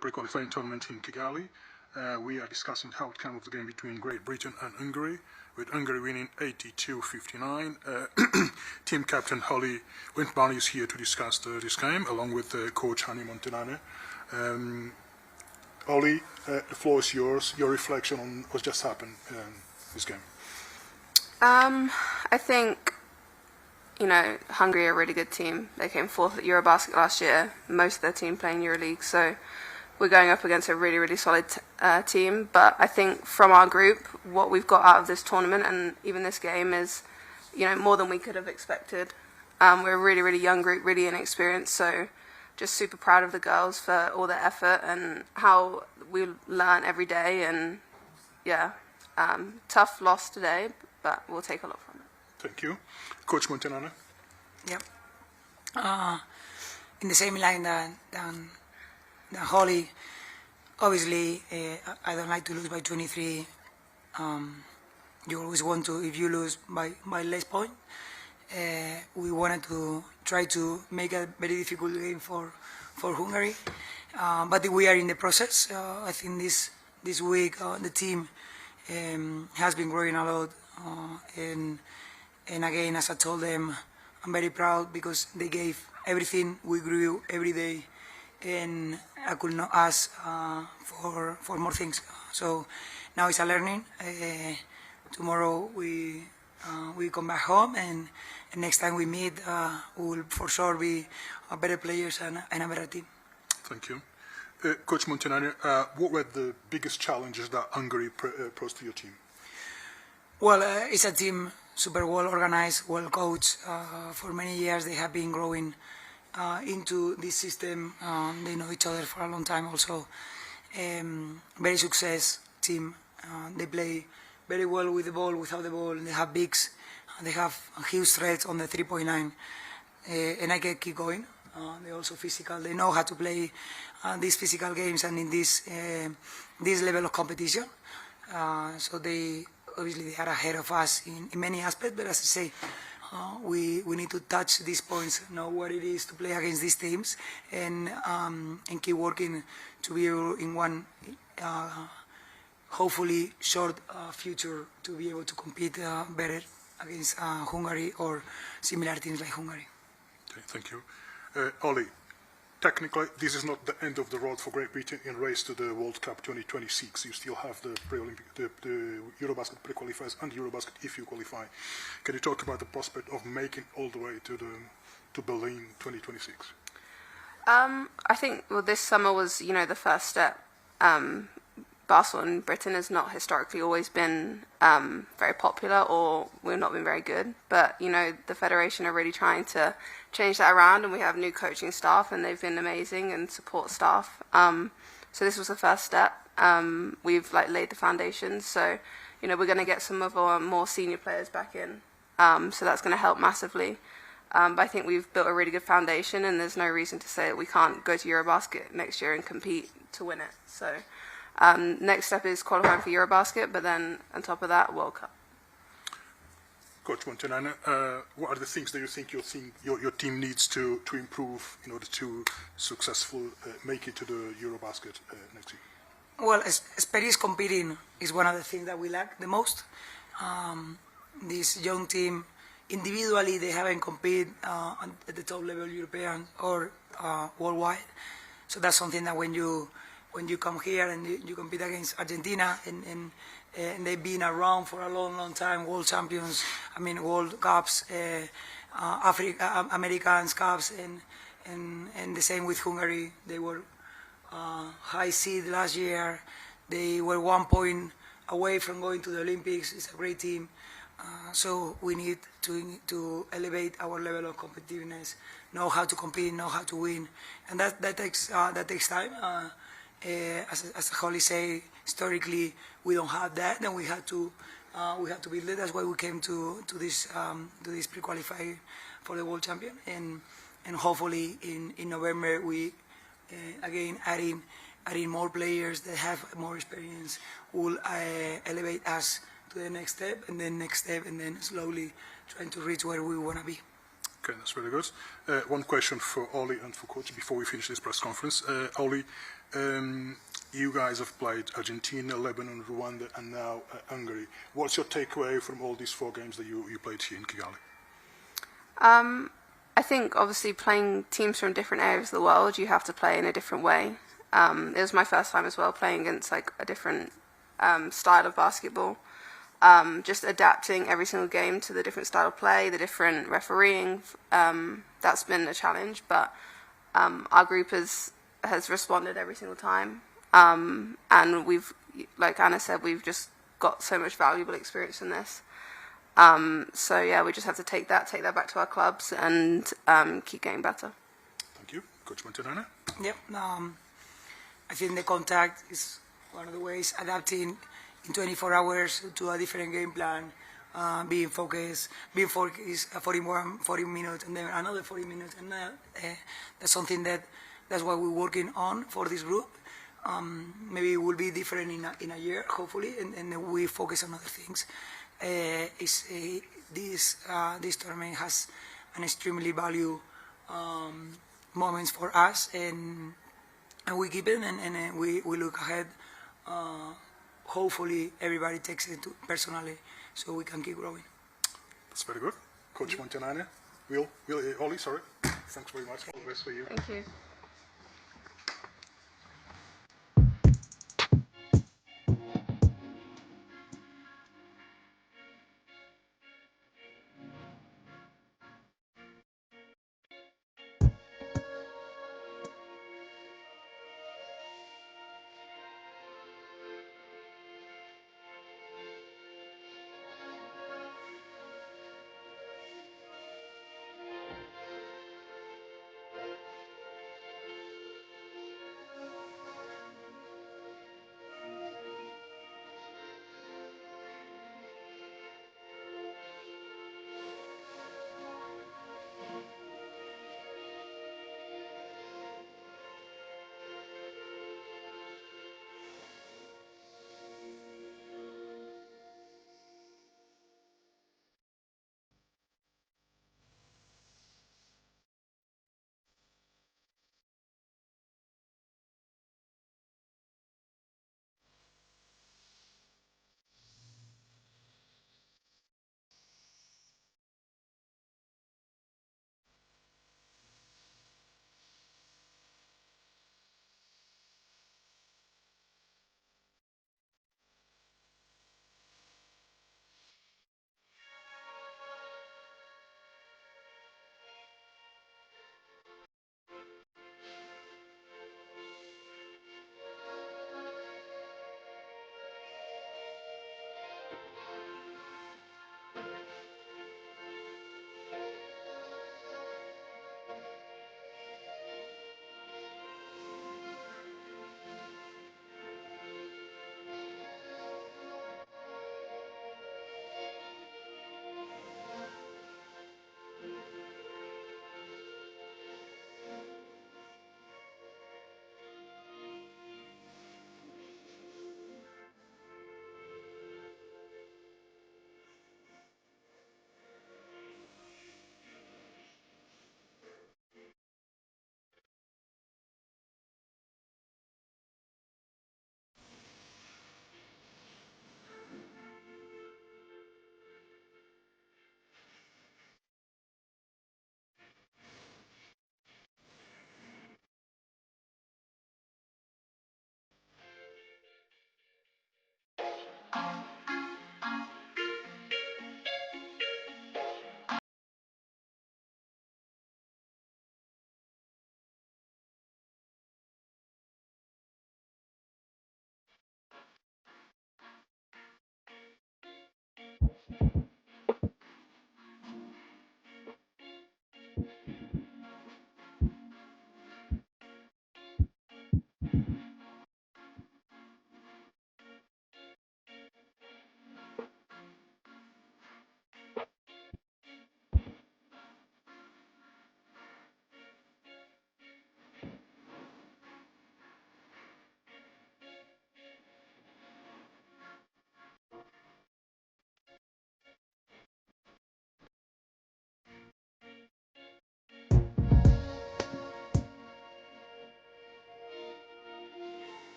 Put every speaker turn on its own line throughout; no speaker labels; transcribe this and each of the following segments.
pre-qualifying tournament in Kigali. We are discussing the outcome of the game between Great Britain and Hungary, with Hungary winning 82-59. Team captain Holly Wintman is here to discuss this game, along with coach Hani Montenane. Holly, the floor is yours. Your reflection on what just happened in this game.
I think, Hungary are a really good team. They came fourth at Eurobasket last year, most of their team playing EuroLeague, so we're going up against a really, really solid team. But I think from our group, what we've got out of this tournament and even this game is, more than we could have expected. We're a really, really young group, really inexperienced, so just super proud of the girls for all their effort and how we learn every day. And tough loss today, but we'll take a lot from it.
Thank you. Coach Montenane?
Yep. In the same line than Holly, obviously, I don't like to lose by 23. You always want to, if you lose by less point. We wanted to try to make a very difficult game for Hungary, but we are in the process. I think this week the team has been growing a lot, and again, as I told them, I'm very proud because they gave everything. We grew every day, and I could not ask for more things. So now it's a learning. Tomorrow we come back home, and next time we meet, we will for sure be better players and a better team.
Thank you. Coach Montenane, what were the biggest challenges that Hungary posed to your team?
Well, it's a team super well organized, well coached. For many years they have been growing into this system. They know each other for a long time also. Very success team. They play very well with the ball, without the ball. They have bigs. They have huge threats on the 3-point line. And I can keep going. They're also physical. They know how to play these physical games and in this level of competition. So they obviously are ahead of us in many aspects. But as I say, we need to touch these points, know what it is to play against these teams, and keep working to be able in one hopefully short future to be able to compete better against Hungary or similar teams like Hungary.
Okay, thank you. Ollie, technically this is not the end of the road for Great Britain in race to the World Cup 2026. You still have the Eurobasket pre-qualifiers and Eurobasket if you qualify. Can you talk about the prospect of making all the way to Berlin 2026?
I think this summer was the first step. Basketball in Britain has not historically always been very popular, or we've not been very good. But the federation are really trying to change that around, and we have new coaching staff, and they've been amazing, and support staff. So this was the first step. We've laid the foundations. So we're going to get some of our more senior players back in. So that's going to help massively. But I think we've built a really good foundation, and there's no reason to say that we can't go to Eurobasket next year and compete to win it. So. Next step is qualifying for Eurobasket, but then on top of that, World Cup.
Coach Montenane, what are the things that you think your team needs to improve in order to successfully make it to the Eurobasket next year?
Well, experience competing is one of the things that we lack the most. This young team, individually, they haven't competed at the top level, European or worldwide. So that's something that when you come here and you compete against Argentina and they've been around for a long, long time, world champions, World Cups, Americans Cups, and the same with Hungary. They were high seed last year. They were 1 point away from going to the Olympics. It's a great team. So we need to elevate our level of competitiveness, know how to compete, know how to win, and that takes time. As Holly say, historically we don't have that, and we have to build it. That's why we came to this pre-qualify for the world champion, and hopefully in November we again adding more players that have more experience will elevate us to the next step, and then slowly trying to reach where we want to be.
Okay, that's very good. One question for Ollie and for Coach before we finish this press conference. Ollie, you guys have played Argentina, Lebanon, Rwanda, and now Hungary. What's your takeaway from all these 4 games that you played here in Kigali?
I think obviously playing teams from different areas of the world, you have to play in a different way. It was my first time as well playing against like a different style of basketball. Just adapting every single game to the different style of play, the different refereeing. That's been a challenge, but our group has responded every single time. And we've, like Anna said, we've just got so much valuable experience from this. So yeah, we just have to take that back to our clubs and keep getting better.
Thank you. Coach Montanana?
Yep. I think the contact is one of the ways, adapting in 24 hours to a different game plan, being focused 40 minutes and then another 40 minutes. And that's something that's what we're working on for this group. Maybe it will be different in a year, hopefully, and then we focus on other things. This tournament has an extremely value moments for us, and we keep it, and we look ahead. Hopefully, everybody takes it personally, so we can keep growing.
That's very good. Coach Montanana, Ollie, sorry. Thanks very much. All the best for you.
Thank you.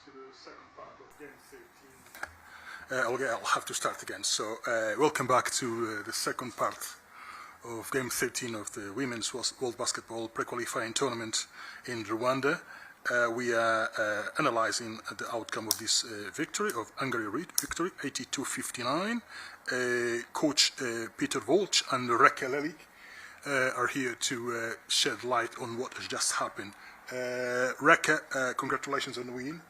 to the second part of game 13. I'll have to start again. So, welcome back to the second part of game 13 of the Women's World Basketball pre-qualifying tournament in Rwanda. We are analyzing the outcome of this victory, of Hungary victory, 82-59. Coach Peter Volch and Reka Lelik are here to shed light on what has just happened. Reka, congratulations on the win.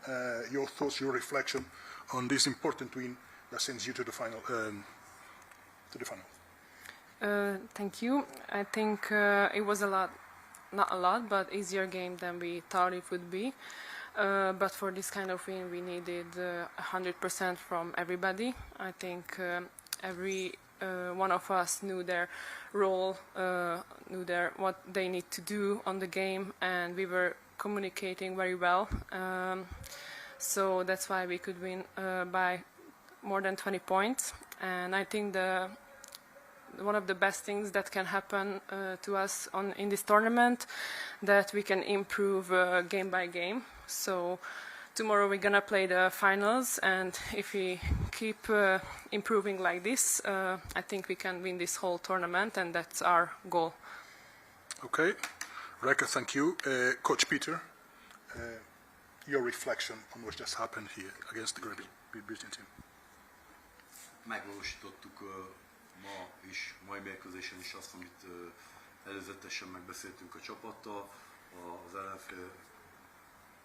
Your thoughts, your reflection on this important win that sends you to the final.
Thank you. I think it was not a lot, but easier game than we thought it would be. But for this kind of win, we needed 100% from everybody. I think every one of us knew their role, knew what they need to do on the game, and we were communicating very well. So that's why we could win by more than 20 points. And I think one of the best things that can happen to us in this tournament, that we can improve game by game. So tomorrow we're gonna play the finals, and if we keep improving like this, I think we can win this whole tournament, and that's our goal.
Okay, Reka, thank you. Coach Peter, your reflection on what just happened here against the Great Britain team.
Megvalósítottuk mai mérkőzésen is azt, amit előzetesen megbeszéltünk a csapattal. Az ellenfél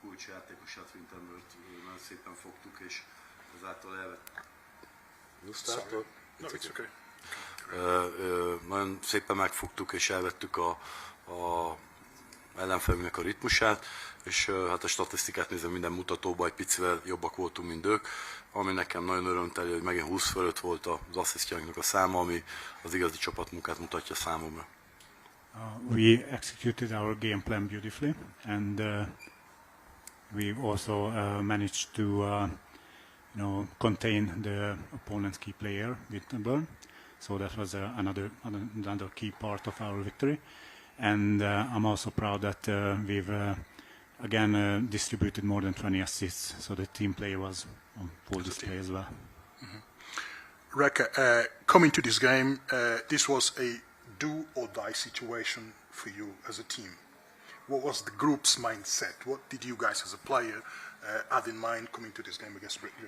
kulcsjátékosát, Wintermört nagyon szépen fogtuk, és ezáltal elvettük. Nagyon szépen megfogtuk, és elvettük a ellenfelünknek a ritmusát, és hát a statisztikát nézve minden mutatóban egy picivel jobbak voltunk, mint ők, ami nekem nagyon örömteli, hogy megint 20 fölött volt az asszisztjainknak a száma, ami az igazi csapatmunkát mutatja számomra.
We executed our game plan beautifully, and we also managed to contain the opponent's key player, Wittenburn. So that was another key part of our victory. And I'm also proud that we've again distributed more than 20 assists, so the team play was on full display as well.
Mm-hmm. Reka, coming to this game, this was a do-or-die situation for you as a team. What was the group's mindset? What did you guys as a player have in mind coming to this game against Britain?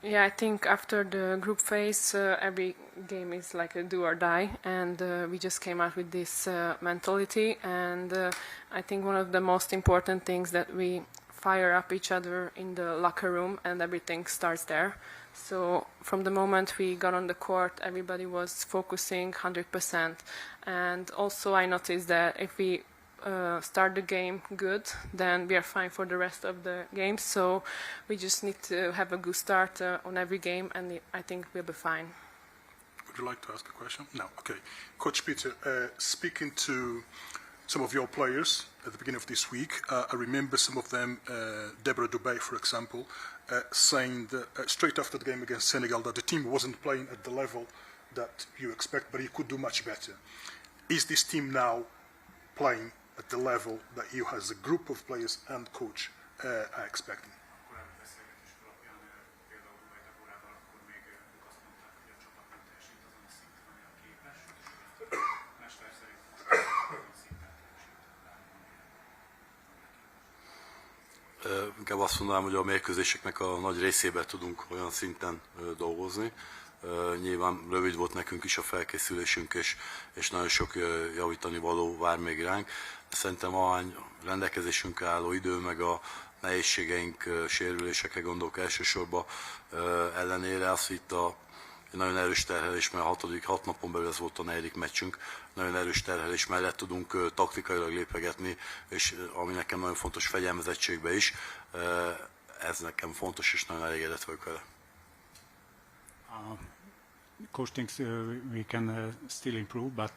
Yeah, I think after the group phase, every game is like a do or die, and we just came out with this mentality. And I think one of the most important things that we fire up each other in the locker room, and everything starts there. So from the moment we got on the court, everybody was focusing 100%. And also I noticed that if we start the game good, then we are fine for the rest of the game. So we just need to have a good start on every game, and I think we'll be fine.
Would you like to ask a question? No. Okay. Coach Peter, speaking to some of your players at the beginning of this week, I remember some of them, Deborah Dubé, for example, saying that, straight after the game against Senegal, that the team wasn't playing at the level that you expect, but it could do much better. Is this team now playing at the level that you as a group of players and coach are expecting?
Inkább azt mondanám, hogy a mérkőzéseknek a nagy részében tudunk olyan szinten dolgozni. Nyilván rövid volt nekünk is a felkészülésünk, és nagyon sok javítani való vár még ránk. Szerintem ahány rendelkezésünkre álló idő, meg a nehézségeink, sérülésekre gondolok elsősorban ellenére, az itt egy nagyon erős terhelés, mert a 6 napon belül ez volt a 4. meccsünk, nagyon erős terhelés mellett tudunk taktikailag lépegetni, és ami nekem nagyon fontos, fegyelmezettségbe is, ez nekem fontos, és nagyon elégedett vagyok vele.
Coach thinks we can still improve, but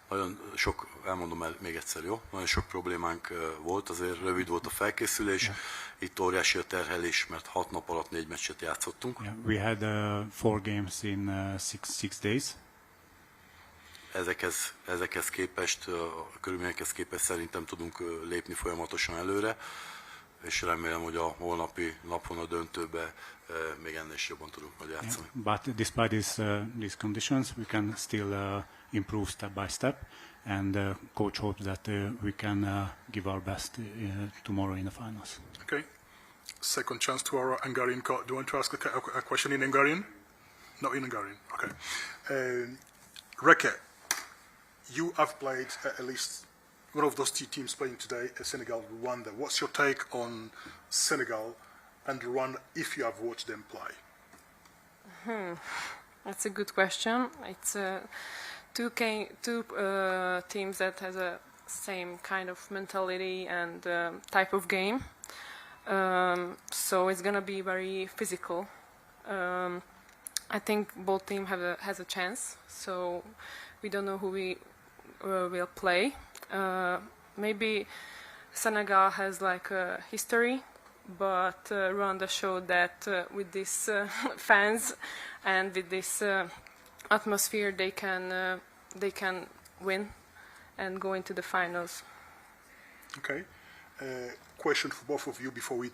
nagyon sok, elmondom el még egyszer, jó? Nagyon sok problémánk volt, azért rövid volt a felkészülés, itt óriási a terhelés, mert 6 nap alatt 4 meccset játszottunk.
Yeah, we had 4 games in six days.
Ezekhez képest, a körülményekhez képest szerintem tudunk lépni folyamatosan előre, és remélem, hogy a holnapi napon a döntőbe még ennél is jobban tudunk majd játszani.
Yeah, but despite these conditions, we can still improve step by step, and coach hopes that we can give our best tomorrow in the finals.
Okay. Second chance to our Hungarian coach. Do you want to ask a question in Hungarian? No, in Hungarian. Okay. Reke, you have played at least one of those two teams playing today, Senegal, Rwanda. What's your take on Senegal and Rwanda if you have watched them play?
That's a good question. It's two teams that has a same kind of mentality and type of game. So it's gonna be very physical. I think both team has a chance. So we don't know who we will play. Maybe Senegal has like a history, but Rwanda showed that with these fans and with this atmosphere, they can win and go into the finals.
Okay. Question for both of you before we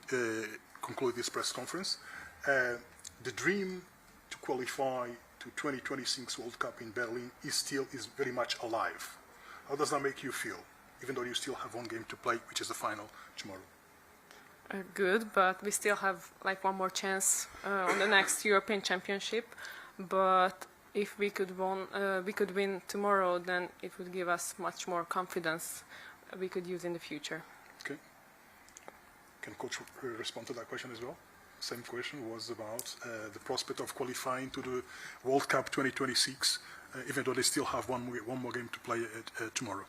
conclude this press conference. The dream to qualify to 2026 World Cup in Berlin is very much alive. How does that make you feel, even though you still have one game to play, which is the final tomorrow?
Good, but we still have like one more chance on the next European Championship. But if we could win tomorrow, then it would give us much more confidence we could use in the future.
Okay. Can coach respond to that question as well? Same question was about the prospect of qualifying to the World Cup 2026, even though they still have one more game to play tomorrow.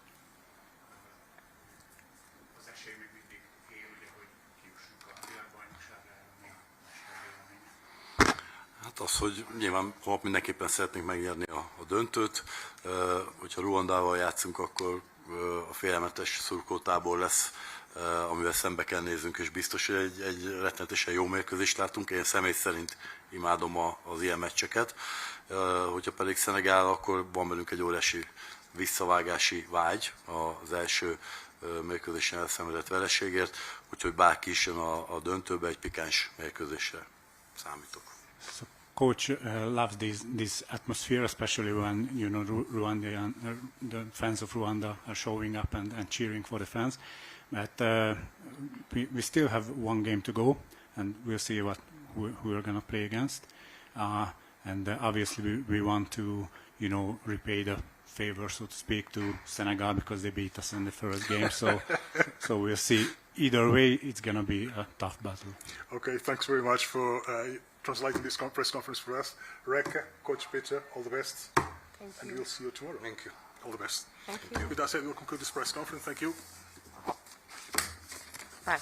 Hát az, hogy nyilván holnap mindenképpen szeretnénk megnyerni a döntőt. Hogyha Ruandával játszunk, akkor a félelmetes szurkolótábor lesz, amivel szembe kell néznünk, és biztos, hogy egy rettenetesen jó mérkőzést látunk. Én személy szerint imádom az ilyen meccseket. Hogyha pedig Szenegál, akkor van bennünk egy óriási visszavágási vágy az első mérkőzésen elszenvedett vereségért, úgyhogy bárki is jön a döntőbe, egy pikáns mérkőzésre számítok.
So coach loves this atmosphere, especially when Rwanda the fans of Rwanda are showing up and cheering for the fans. But we still have one game to go, and we'll see who we're going to play against. And obviously we want to repay the favor, so to speak, to Senegal because they beat us in the first game. So we'll see. Either way, it's going to be a tough battle.
Okay, thanks very much for translating this press conference for us. Reka, Coach Peter, all the best.
Thank
And
you.
we'll see you tomorrow. Thank you. All the best.
Thank you.
With that said, we'll conclude this press conference. Thank you.
Bye.